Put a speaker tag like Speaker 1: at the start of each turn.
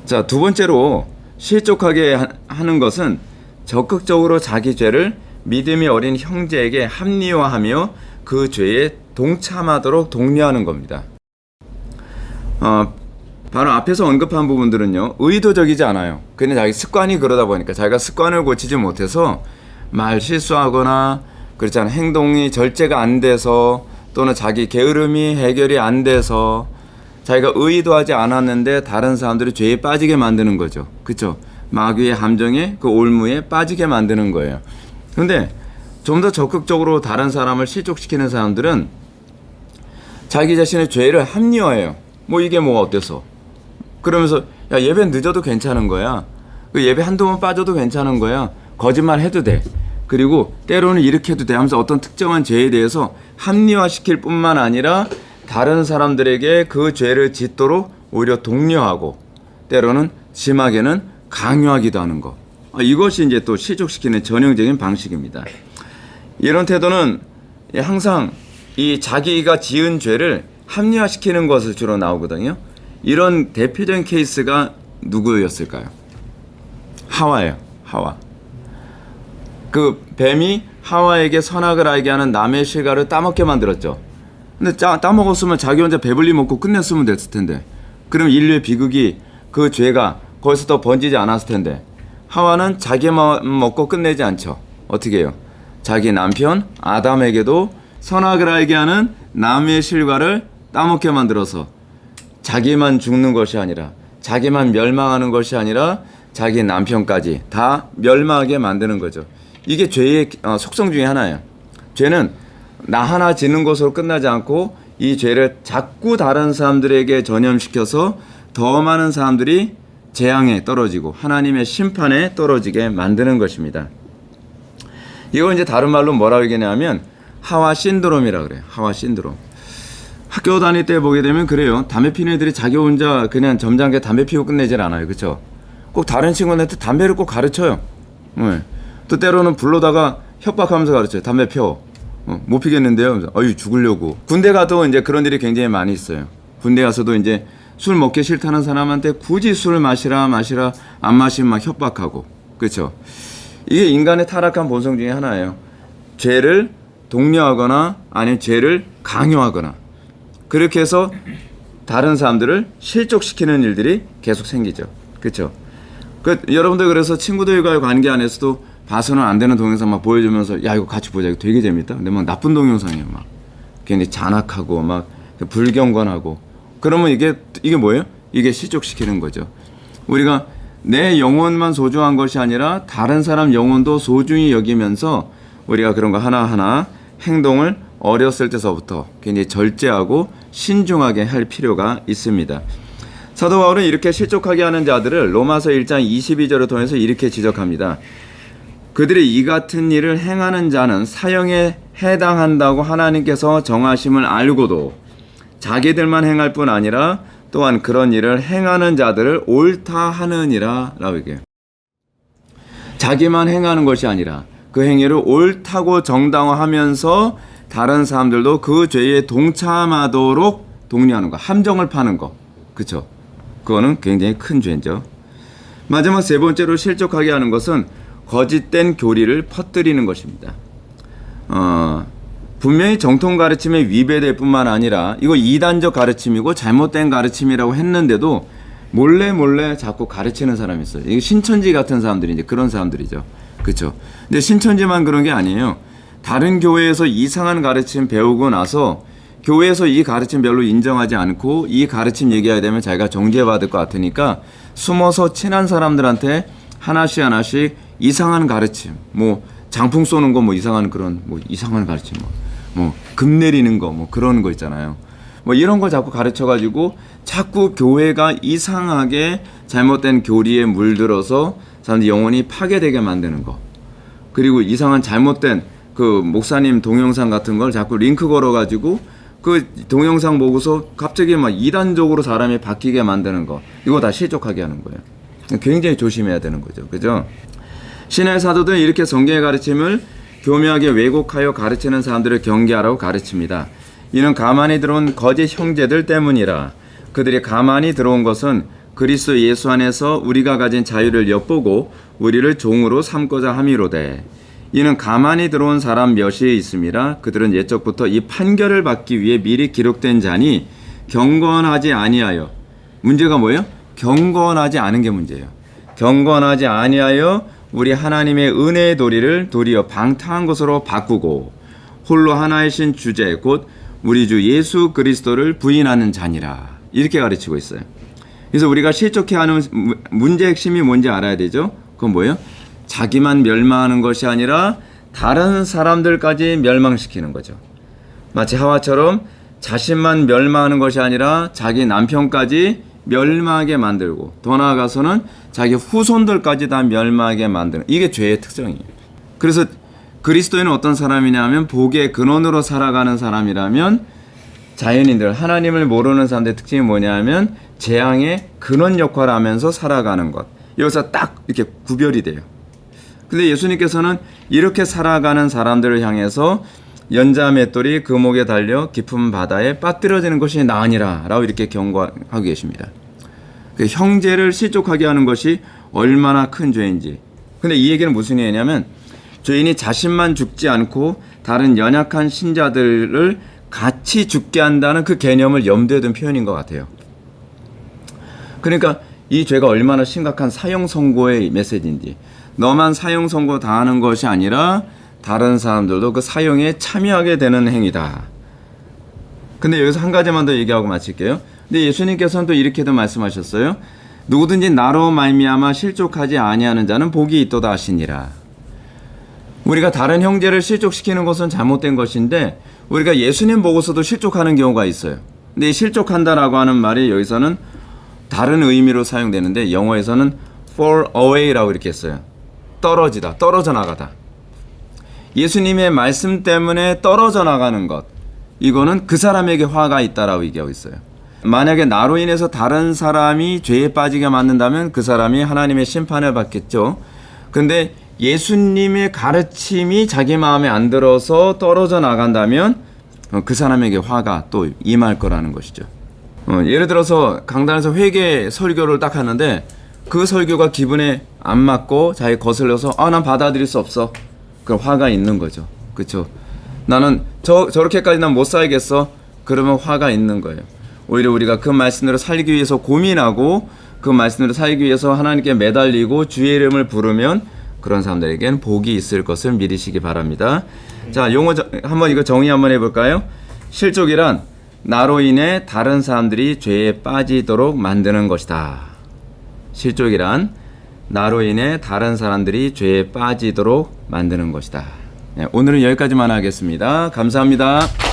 Speaker 1: 자, 두 번째로 실족하게 하는 것은 적극적으로 자기 죄를 믿음이 어린 형제에게 합리화하며 그 죄에 동참하도록 독려하는 겁니다. 바로 앞에서 언급한 부분들은요, 의도적이지 않아요. 그냥 자기 습관이 그러다 보니까 자기가 습관을 고치지 못해서 말 실수하거나 그렇잖아요. 행동이 절제가 안 돼서 또는 자기 게으름이 해결이 안 돼서 자기가 의도하지 않았는데 다른 사람들이 죄에 빠지게 만드는 거죠. 그렇죠? 마귀의 함정에 그 올무에 빠지게 만드는 거예요. 그런데 좀 더 적극적으로 다른 사람을 실족시키는 사람들은 자기 자신의 죄를 합리화해요. 뭐 이게 뭐가 어때서? 그러면서 야, 예배 늦어도 괜찮은 거야. 그 예배 한두 번 빠져도 괜찮은 거야. 거짓말 해도 돼. 그리고 때로는 이렇게 해도 돼 하면서 어떤 특정한 죄에 대해서 합리화시킬 뿐만 아니라 다른 사람들에게 그 죄를 짓도록 오히려 독려하고 때로는 심하게는 강요하기도 하는 것. 이것이 이제 또 실족시키는 전형적인 방식입니다. 이런 태도는 항상 이 자기가 지은 죄를 합리화시키는 것을 주로 나오거든요. 이런 대표적인 케이스가 누구였을까요? 하와예요. 하와. 그 뱀이 하와에게 선악을 알게 하는 남의 실과를 따먹게 만들었죠. 근데 따먹었으면 자기 혼자 배불리 먹고 끝냈으면 됐을 텐데, 그럼 인류의 비극이 그 죄가 거기서 더 번지지 않았을 텐데, 하와는 자기만 먹고 끝내지 않죠. 어떻게 해요? 자기 남편 아담에게도 선악을 알게 하는 남의 실과를 따먹게 만들어서 자기만 죽는 것이 아니라, 자기만 멸망하는 것이 아니라 자기 남편까지 다 멸망하게 만드는 거죠. 이게 죄의 속성 중에 하나예요. 죄는 나 하나 짓는 것으로 끝나지 않고 이 죄를 자꾸 다른 사람들에게 전염시켜서 더 많은 사람들이 재앙에 떨어지고 하나님의 심판에 떨어지게 만드는 것입니다. 이걸 이제 다른 말로 뭐라고 얘기하냐면 하와 신드롬이라고 그래요. 하와 신드롬. 학교 다닐 때 보게 되면 그래요. 담배 피는 애들이 자기 혼자 그냥 점잖게 담배 피우고 끝내질 않아요. 그렇죠? 꼭 다른 친구한테 담배를 꼭 가르쳐요. 네. 또 때로는 불러다가 협박하면서 가르쳐요. 담배 펴. 못 피겠는데요. 어유 죽으려고. 군대 가도 이제 그런 일이 굉장히 많이 있어요. 군대 가서도 이제 술 먹기 싫다는 사람한테 굳이 술 마시라 안 마시면 막 협박하고. 그렇죠? 이게 인간의 타락한 본성 중에 하나예요. 죄를 독려하거나 아니면 죄를 강요하거나 그렇게 해서 다른 사람들을 실족시키는 일들이 계속 생기죠. 그렇죠? 여러분들 그래서 친구들과의 관계 안에서도 봐서는 안 되는 동영상 막 보여주면서 야 이거 같이 보자 이거 되게 재밌다. 근데 막 나쁜 동영상이에요. 막 굉장히 잔악하고 막 불경건하고 그러면 이게 뭐예요? 이게 실족시키는 거죠. 우리가 내 영혼만 소중한 것이 아니라 다른 사람 영혼도 소중히 여기면서 우리가 그런 거 하나하나 행동을 어렸을 때서부터 굉장히 절제하고 신중하게 할 필요가 있습니다. 사도 바울은 이렇게 실족하게 하는 자들을 로마서 1장 22절을 통해서 이렇게 지적합니다. 그들이 이 같은 일을 행하는 자는 사형에 해당한다고 하나님께서 정하심을 알고도 자기들만 행할 뿐 아니라 또한 그런 일을 행하는 자들을 옳다 하느니라 라고 얘기해요. 자기만 행하는 것이 아니라 그 행위를 옳다고 정당화하면서 다른 사람들도 그 죄에 동참하도록 독려하는 거, 함정을 파는 거. 그렇죠? 그거는 굉장히 큰 죄죠. 마지막 세 번째로 실족하게 하는 것은 거짓된 교리를 퍼뜨리는 것입니다. 분명히 정통 가르침에 위배될 뿐만 아니라 이거 이단적 가르침이고 잘못된 가르침이라고 했는데도 몰래 자꾸 가르치는 사람이 있어요. 이게 신천지 같은 사람들이 이제 그런 사람들이죠. 그렇죠? 근데 신천지만 그런 게 아니에요. 다른 교회에서 이상한 가르침 배우고 나서 교회에서 이 가르침 별로 인정하지 않고 이 가르침 얘기해야 되면 자기가 정죄받을 것 같으니까 숨어서 친한 사람들한테 하나씩 이상한 가르침, 뭐 장풍 쏘는 거 뭐 이상한 그런 뭐 이상한 가르침, 뭐 금 내리는 거 뭐 그런 거 있잖아요. 뭐 이런 걸 자꾸 가르쳐가지고 자꾸 교회가 이상하게 잘못된 교리에 물들어서 사람들 영혼이 파괴되게 만드는 거. 그리고 이상한 잘못된 그 목사님 동영상 같은 걸 자꾸 링크 걸어가지고 그 동영상 보고서 갑자기 막 이단적으로 사람이 바뀌게 만드는 거. 이거 다 실족하게 하는 거예요. 굉장히 조심해야 되는 거죠. 그죠? 신의 사도들은 이렇게 성경의 가르침을 교묘하게 왜곡하여 가르치는 사람들을 경계하라고 가르칩니다. 이는 가만히 들어온 거짓 형제들 때문이라. 그들이 가만히 들어온 것은 그리스도 예수 안에서 우리가 가진 자유를 엿보고 우리를 종으로 삼고자 함이로되 이는 가만히 들어온 사람 몇이 있음이라 그들은 옛적부터 이 판결을 받기 위해 미리 기록된 자니 경건하지 아니하여 문제가 뭐예요? 경건하지 않은 게 문제예요. 경건하지 아니하여 우리 하나님의 은혜의 도리를 도리어 방탕한 것으로 바꾸고 홀로 하나이신 주제 곧 우리 주 예수 그리스도를 부인하는 자니라 이렇게 가르치고 있어요. 그래서 우리가 실족해야 하는 문제의 핵심이 뭔지 알아야 되죠. 그건 뭐예요? 자기만 멸망하는 것이 아니라 다른 사람들까지 멸망시키는 거죠. 마치 하와처럼 자신만 멸망하는 것이 아니라 자기 남편까지 멸망하게 만들고 더 나아가서는 자기 후손들까지 다 멸망하게 만드는 이게 죄의 특성이에요. 그래서 그리스도인은 어떤 사람이냐 하면 복의 근원으로 살아가는 사람이라면 자연인들 하나님을 모르는 사람들의 특징이 뭐냐 하면 재앙의 근원 역할을 하면서 살아가는 것. 여기서 딱 이렇게 구별이 돼요. 근데 예수님께서는 이렇게 살아가는 사람들을 향해서 연자 맷돌이 그 목에 달려 깊은 바다에 빠뜨려지는 것이 나으니라 라고 이렇게 경고하고 계십니다. 그 형제를 실족하게 하는 것이 얼마나 큰 죄인지. 근데 이 얘기는 무슨 얘기냐면 죄인이 자신만 죽지 않고 다른 연약한 신자들을 같이 죽게 한다는 그 개념을 염두에 둔 표현인 것 같아요. 그러니까 이 죄가 얼마나 심각한 사형 선고의 메시지인지 너만 사형 선고 당하는 것이 아니라 다른 사람들도 그 사형에 참여하게 되는 행위다. 근데 여기서 한 가지만 더 얘기하고 마칠게요. 근데 예수님께서는 또 이렇게도 말씀하셨어요. 누구든지 나로 말미암아 실족하지 아니하는 자는 복이 있도다 하시니라. 우리가 다른 형제를 실족시키는 것은 잘못된 것인데 우리가 예수님 보고서도 실족하는 경우가 있어요. 근데 이 실족한다라고 하는 말이 여기서는 다른 의미로 사용되는데 영어에서는 fall away라고 이렇게 했어요. 떨어지다, 떨어져 나가다. 예수님의 말씀 때문에 떨어져 나가는 것, 이거는 그 사람에게 화가 있다라고 얘기하고 있어요. 만약에 나로 인해서 다른 사람이 죄에 빠지게 만든다면 그 사람이 하나님의 심판을 받겠죠. 근데 예수님의 가르침이 자기 마음에 안 들어서 떨어져 나간다면 그 사람에게 화가 또 임할 거라는 것이죠. 예를 들어서 강단에서 회개 설교를 딱 하는데 그 설교가 기분에 안 맞고 자기 거슬려서 난 받아들일 수 없어. 그럼 화가 있는 거죠. 그렇죠? 나는 저렇게까지 난 못 살겠어. 그러면 화가 있는 거예요. 오히려 우리가 그 말씀대로 살기 위해서 고민하고 그 말씀대로 살기 위해서 하나님께 매달리고 주의 이름을 부르면 그런 사람들에겐 복이 있을 것을 믿으시기 바랍니다. 자, 용어 한번 이거 정의 한번 해볼까요? 실족이란 나로 인해 다른 사람들이 죄에 빠지도록 만드는 것이다. 실족이란 나로 인해 다른 사람들이 죄에 빠지도록 만드는 것이다. 네, 오늘은 여기까지만 하겠습니다. 감사합니다.